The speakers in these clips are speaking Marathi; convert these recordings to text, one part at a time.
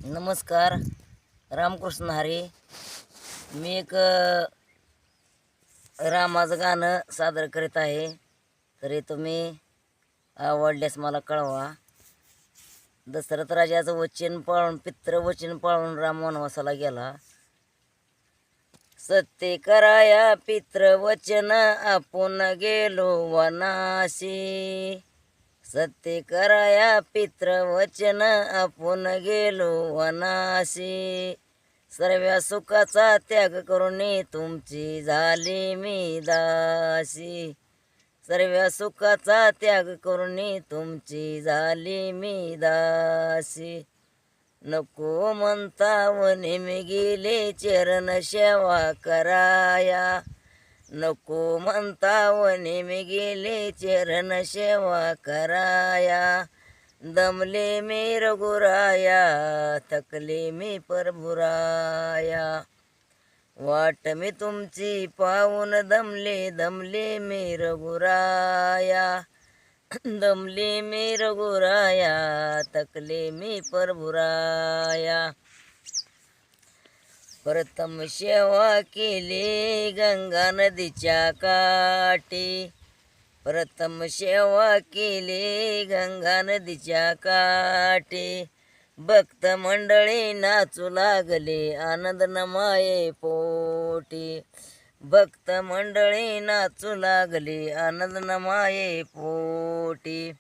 नमस्कार. रामकृष्ण हरी. मी एक रामाचं गाणं सादर करीत आहे. तरी तुम्ही आवडल्यास मला कळवा. दशरथ राजाचं वचन पाळून, पित्र वचन पाळून राम वनवासाला गेला. सत्य कराया पित्र वचन, आपण गेलो वनासी. सत्य कराया पित्र वचन, आपण गेलो वनासी. सर्व सुखाचा त्याग करून तुमची झाली मी दासी. सर्व सुखाचा त्याग करून तुमची झाली मी दासी. नको म्हणता वने मी गेले चरण सेवा कराया. नको म्हणता वने मी गेले चरण सेवा कराया. दमले मी रघुराया, थकले मी प्रभुराया. वाट मी तुमची पाहून दमले मी रघुराया. दमले मी रघुराया, थकले मी प्रभुराया. प्रथम सेवा केली गंगा नदीच्या काठी. प्रथम सेवा केली गंगा नदीच्या काठी. भक्त मंडळी नाचू लागले आनंद माये पोटी. भक्त मंडळी नाचू लागली आनंद माये पोटी.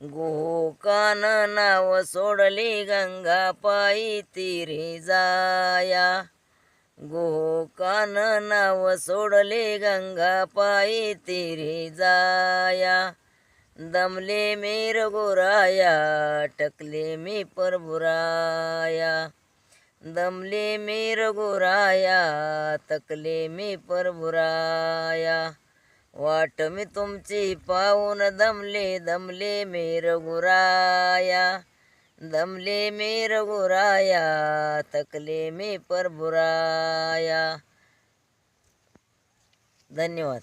गोकान नाव सोडली गंगा पायी तीरे जाया. गोकान नाव सोडले गंगा पायी तीरे जाया. दमले मी रघुराया, टकले मी प्रभुराया. दमले मी रघुराया, तकले मी प्रभुराया. वाट मी तुमची पाहून दमले मी रघुराया. दमले मी रघुराया, तकले मी प्रभुराया. धन्यवाद.